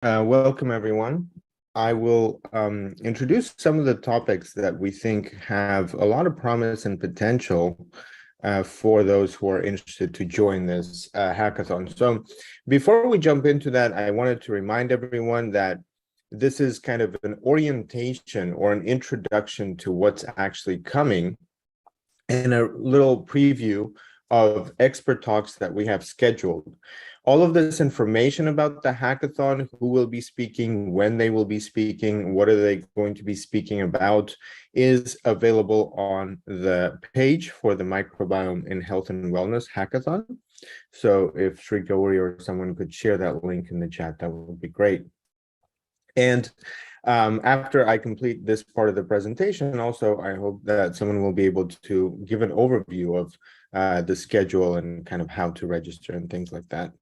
Welcome, everyone. I will introduce some of the topics that we think have a lot of promise and potential for those who are interested to join this hackathon. So before we jump into that, I wanted to remind everyone that this is kind of an orientation or an introduction to what's actually coming and a little preview of expert talks that we have scheduled. All of this information about the hackathon, who will be speaking, when they will be speaking, what are they going to be speaking about, is available on the page for the Microbiome in Health and Wellness Hackathon. So if Sri Gauri or someone could share that link in the chat, that would be great. And after I complete this part of the presentation, also, I hope that someone will be able to give an overview of the schedule and kind of how to register and things like that.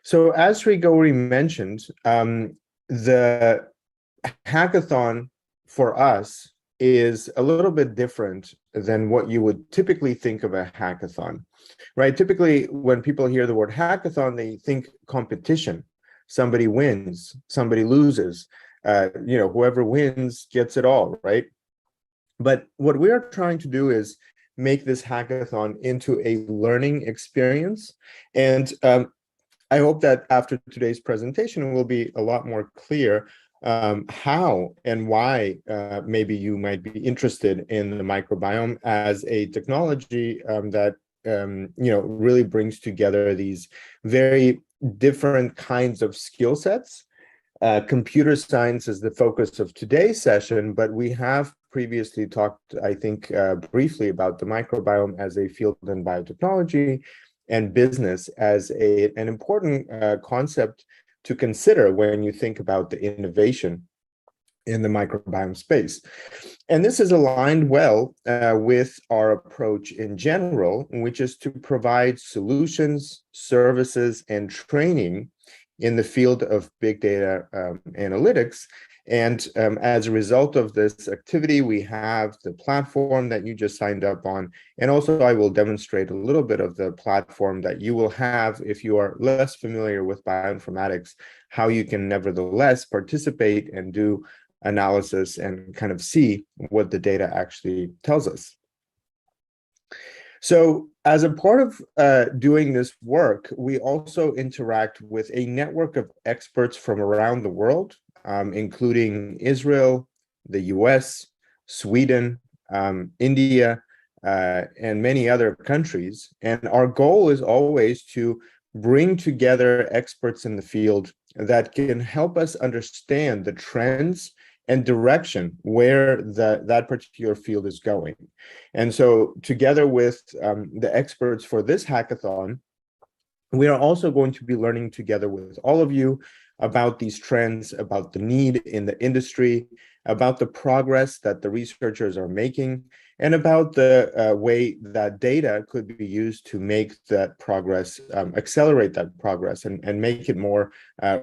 So as Sri Gauri mentioned, the hackathon for us is a little bit different than what you would typically think of a hackathon, right? Typically, when people hear the word hackathon, they think competition. Somebody wins, somebody loses. Whoever wins gets it all, right? But what we are trying to do is make this hackathon into a learning experience. And I hope that after today's presentation, it will be a lot more clear how and why maybe you might be interested in the microbiome as a technology that really brings together these very different kinds of skill sets. Computer science is the focus of today's session, but we have previously talked, I think, briefly about the microbiome as a field in biotechnology and business as an important concept to consider when you think about the innovation in the microbiome space. And this is aligned well with our approach in general, which is to provide solutions, services, and training in the field of big data analytics. And as a result of this activity, we have the platform that you just signed up on. And also, I will demonstrate a little bit of the platform that you will have if you are less familiar with bioinformatics, how you can nevertheless participate and do analysis and kind of see what the data actually tells us. So as a part of doing this work, we also interact with a network of experts from around the world, including Israel, the US, Sweden, India, and many other countries. And our goal is always to bring together experts in the field that can help us understand the trends and direction where that particular field is going. And so together with the experts for this hackathon, we are also going to be learning together with all of you about these trends, about the need in the industry, about the progress that the researchers are making, and about the way that data could be used to make that progress, accelerate that progress, and make it more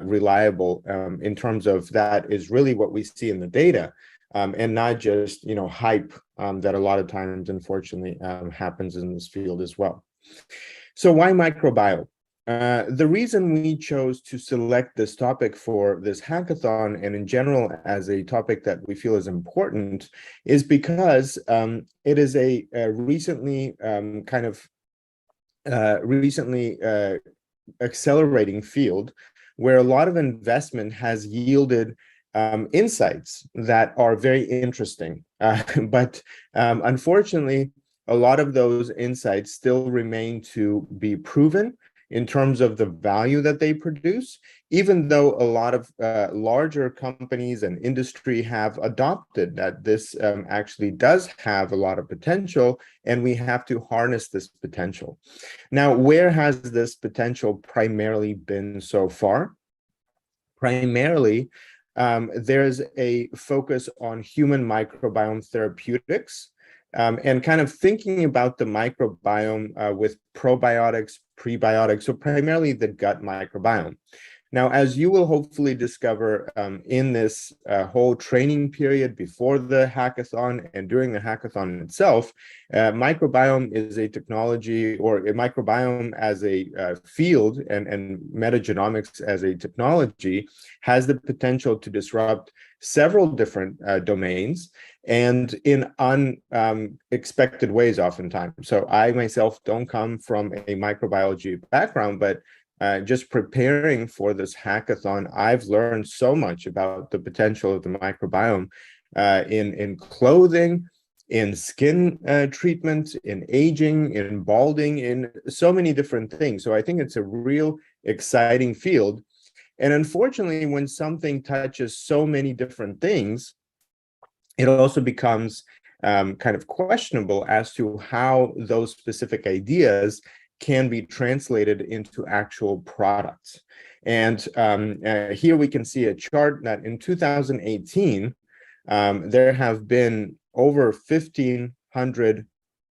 reliable in terms of that is really what we see in the data, and not just hype that a lot of times, unfortunately, happens in this field as well. So why microbiome? The reason we chose to select this topic for this hackathon and in general as a topic that we feel is important is because it is a recently accelerating field where a lot of investment has yielded insights that are very interesting. But unfortunately, a lot of those insights still remain to be proven in terms of the value that they produce, even though a lot of larger companies and industry have adopted that this actually does have a lot of potential, and we have to harness this potential. Now, where has this potential primarily been so far? Primarily, there's a focus on human microbiome therapeutics, and kind of thinking about the microbiome with probiotics, prebiotics, so primarily the gut microbiome. Now, as you will hopefully discover in this whole training period before the hackathon and during the hackathon itself, microbiome is a technology, or a microbiome as a field, and metagenomics as a technology has the potential to disrupt several different domains, and in unexpected ways oftentimes. So I myself don't come from a microbiology background, but just preparing for this hackathon, I've learned so much about the potential of the microbiome in clothing, in skin treatment, in aging, in balding, in so many different things. So I think it's a real exciting field. And unfortunately, when something touches so many different things, it also becomes kind of questionable as to how those specific ideas can be translated into actual products. And here we can see a chart that in 2018, there have been over 1,500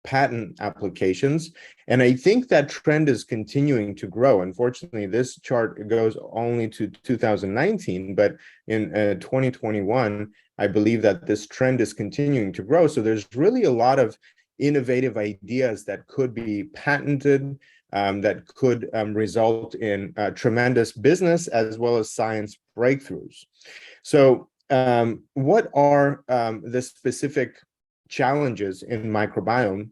patent applications. And I think that trend is continuing to grow. Unfortunately, this chart goes only to 2019, but in 2021, I believe that this trend is continuing to grow. So there's really a lot of innovative ideas that could be patented, that could result in tremendous business as well as science breakthroughs. So what are the specific challenges in microbiome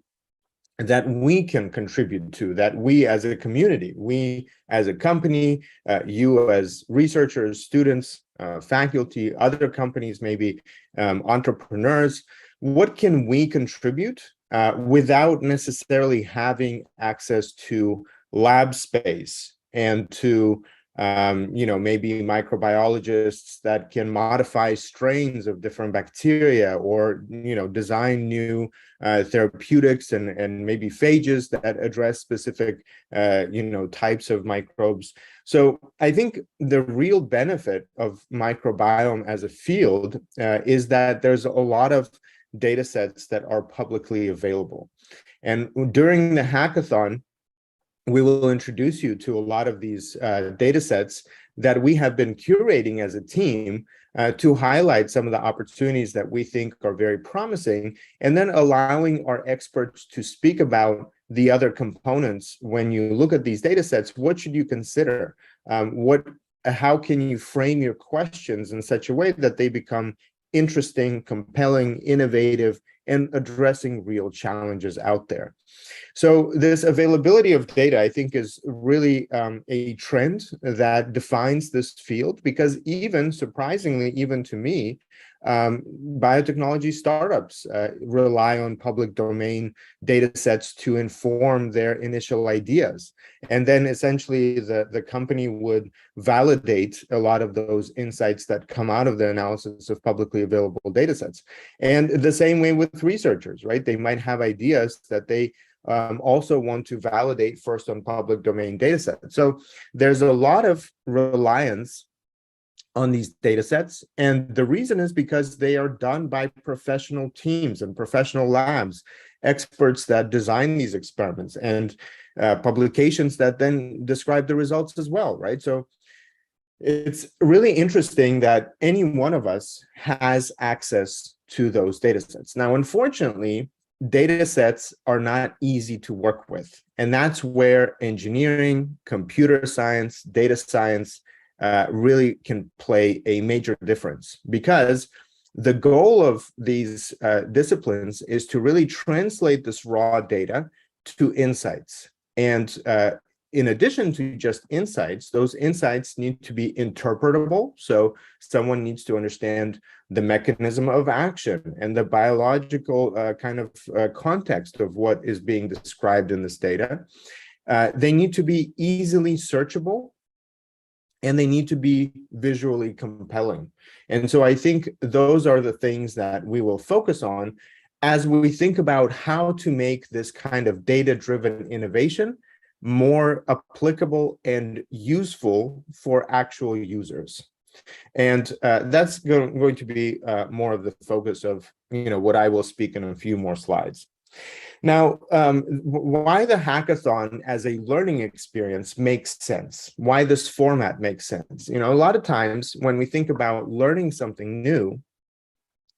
that we can contribute to, that we as a community, we as a company, you as researchers, students, faculty, other companies, maybe entrepreneurs, what can we contribute without necessarily having access to lab space and to maybe microbiologists that can modify strains of different bacteria, or design new therapeutics and maybe phages that address specific types of microbes. So I think the real benefit of microbiome as a field is that there's a lot of data sets that are publicly available. And during the hackathon, we will introduce you to a lot of these data sets that we have been curating as a team to highlight some of the opportunities that we think are very promising, and then allowing our experts to speak about the other components. When you look at these data sets, what should you consider? How can you frame your questions in such a way that they become interesting, compelling, innovative, and addressing real challenges out there? So this availability of data, I think, is really a trend that defines this field, because even surprisingly, even to me, biotechnology startups rely on public domain data sets to inform their initial ideas. And then essentially the company would validate a lot of those insights that come out of the analysis of publicly available data sets. And the same way with researchers, right? They might have ideas that they also want to validate first on public domain data sets. So there's a lot of reliance on these data sets. And the reason is because they are done by professional teams and professional labs, experts that design these experiments, and publications that then describe the results as well, right? So it's really interesting that any one of us has access to those data sets. Now, unfortunately, data sets are not easy to work with. And that's where engineering, computer science, data science really can play a major difference, because the goal of these disciplines is to really translate this raw data to insights. And in addition to just insights, those insights need to be interpretable. So someone needs to understand the mechanism of action and the biological kind of context of what is being described in this data. They need to be easily searchable, and they need to be visually compelling. And so I think those are the things that we will focus on as we think about how to make this kind of data-driven innovation more applicable and useful for actual users. And that's going to be more of the focus of what I will speak in a few more slides. Now, why the hackathon as a learning experience makes sense, why this format makes sense. A lot of times when we think about learning something new,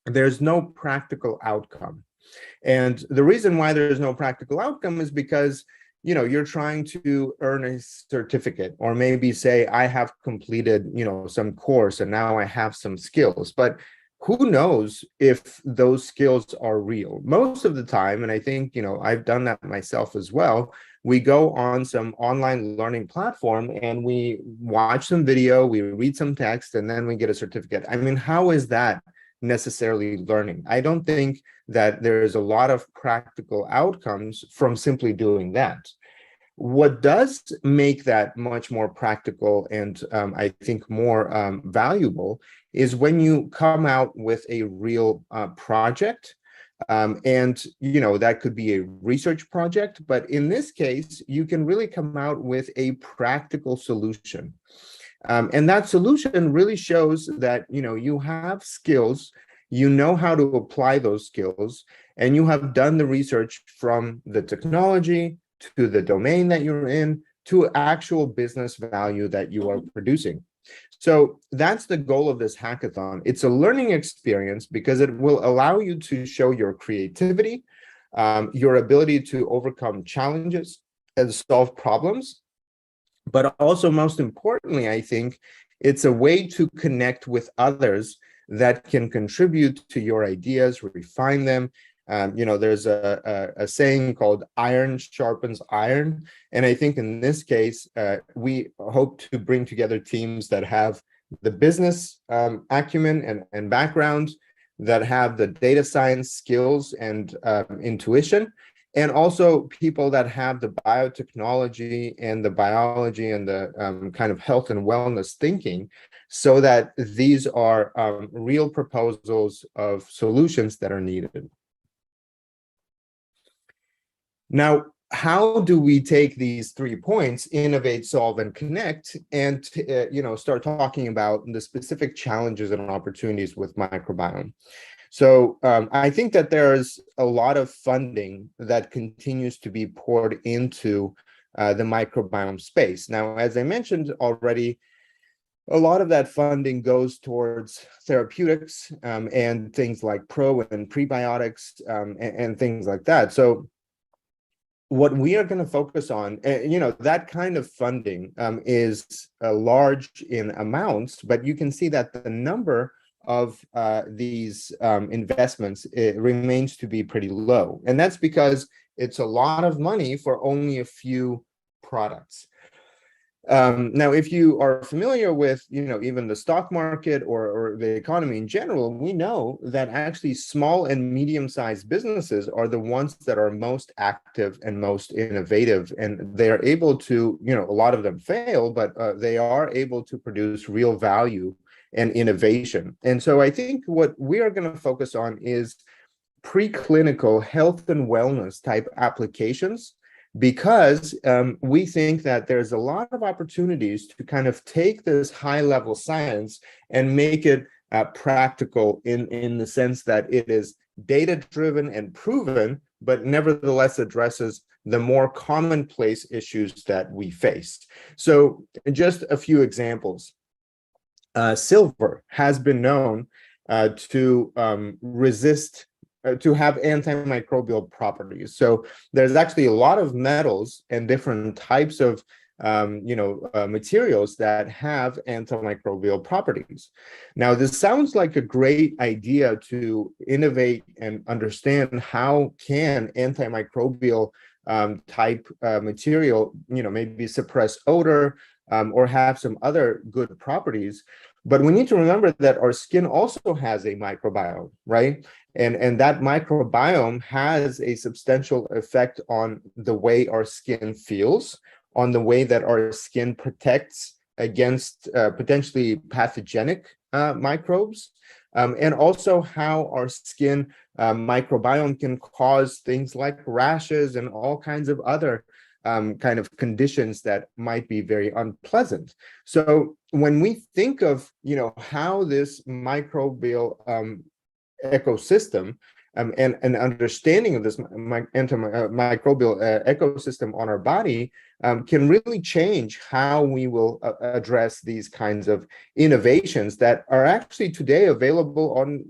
there's no practical outcome. And the reason why there's no practical outcome is because you're trying to earn a certificate, or maybe say, I have completed, some course and now I have some skills. But who knows if those skills are real? Most of the time, and I think, I've done that myself as well, we go on some online learning platform and we watch some video, we read some text, and then we get a certificate. I mean, how is that necessarily learning? I don't think that there's a lot of practical outcomes from simply doing that. What does make that much more practical and I think more valuable is when you come out with a real project. And that could be a research project, but in this case, you can really come out with a practical solution. And that solution really shows that you have skills, you know how to apply those skills, and you have done the research from the technology to the domain that you're in to actual business value that you are producing. So that's the goal of this hackathon. It's a learning experience because it will allow you to show your creativity, your ability to overcome challenges and solve problems. But also, most importantly, I think it's a way to connect with others that can contribute to your ideas, refine them. There's a saying called iron sharpens iron. And I think in this case, we hope to bring together teams that have the business acumen and background, that have the data science skills and intuition, and also people that have the biotechnology and the biology and the kind of health and wellness thinking, so that these are real proposals of solutions that are needed. Now, how do we take these 3 points, innovate, solve, and connect, and start talking about the specific challenges and opportunities with microbiome? So I think that there's a lot of funding that continues to be poured into the microbiome space. Now, as I mentioned already, a lot of that funding goes towards therapeutics and things like pro and prebiotics and things like that. So what we are going to focus on, that kind of funding is large in amounts, but you can see that the number of these investments, it remains to be pretty low. And that's because it's a lot of money for only a few products. Now, if you are familiar with, even the stock market or the economy in general, we know that actually small and medium-sized businesses are the ones that are most active and most innovative, and they are able to, a lot of them fail, but they are able to produce real value and innovation. And so I think what we are going to focus on is preclinical health and wellness type applications, because we think that there's a lot of opportunities to kind of take this high level science and make it practical in the sense that it is data driven and proven, but nevertheless addresses the more commonplace issues that we face. So just a few examples. Silver has been known to resist to have antimicrobial properties. So there's actually a lot of metals and different types of materials that have antimicrobial properties. Now, this sounds like a great idea to innovate and understand how can antimicrobial type material, maybe suppress odor or have some other good properties. But we need to remember that our skin also has a microbiome, right? And that microbiome has a substantial effect on the way our skin feels, on the way that our skin protects against potentially pathogenic microbes, and also how our skin microbiome can cause things like rashes and all kinds of other kind of conditions that might be very unpleasant. So when we think of, how this microbial ecosystem and an understanding of this microbial ecosystem on our body can really change how we will address these kinds of innovations that are actually today available on,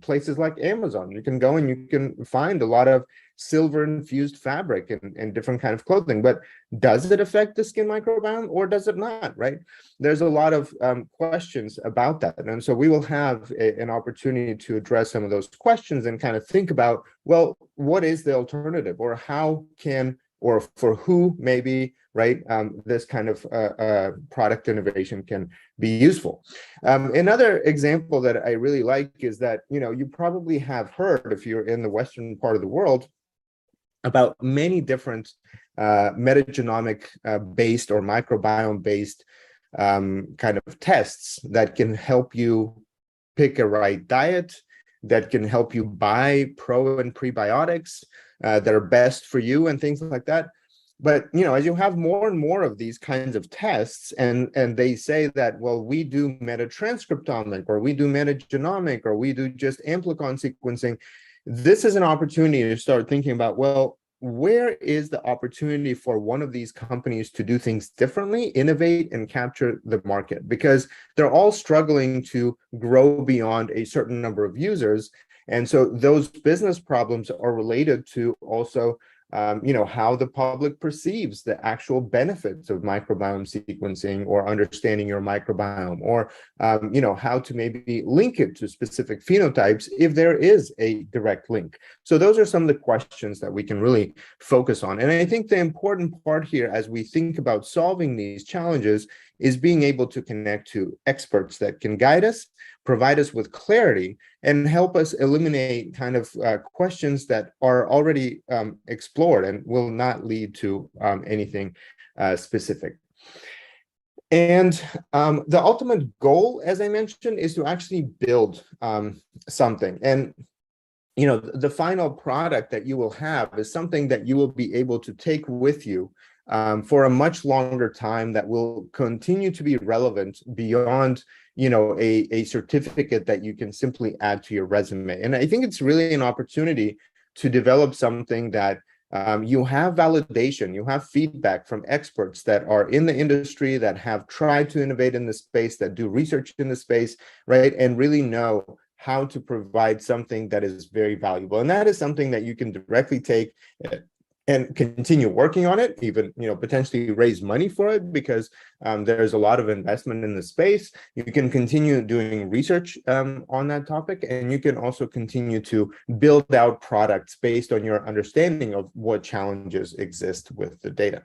places like Amazon. You can go and you can find a lot of silver infused fabric and different kind of clothing, but does it affect the skin microbiome or does it not, right? There's a lot of questions about that. And so we will have an opportunity to address some of those questions and kind of think about, well, what is the alternative, or how can, or for who maybe, right, this kind of product innovation can be useful. Another example that I really like is that, you probably have heard, if you're in the Western part of the world, about many different metagenomic based or microbiome based kind of tests that can help you pick a right diet, that can help you buy pro and prebiotics that are best for you and things like that. But, as you have more and more of these kinds of tests, and they say that, well, we do metatranscriptomic, or we do metagenomic, or we do just amplicon sequencing, this is an opportunity to start thinking about, well, where is the opportunity for one of these companies to do things differently, innovate, and capture the market? Because they're all struggling to grow beyond a certain number of users. And so those business problems are related to also how the public perceives the actual benefits of microbiome sequencing, or understanding your microbiome, or how to maybe link it to specific phenotypes if there is a direct link. So those are some of the questions that we can really focus on. And I think the important part here, as we think about solving these challenges, is being able to connect to experts that can guide us, provide us with clarity, and help us eliminate kind of questions that are already explored and will not lead to anything specific. And the ultimate goal, as I mentioned, is to actually build something. And the final product that you will have is something that you will be able to take with you for a much longer time, that will continue to be relevant beyond, a certificate that you can simply add to your resume. And I think it's really an opportunity to develop something that you have validation, you have feedback from experts that are in the industry, that have tried to innovate in the space, that do research in the space, right? And really know how to provide something that is very valuable. And that is something that you can directly take and continue working on it, even potentially raise money for it, because there's a lot of investment in the space. You can continue doing research on that topic, and you can also continue to build out products based on your understanding of what challenges exist with the data.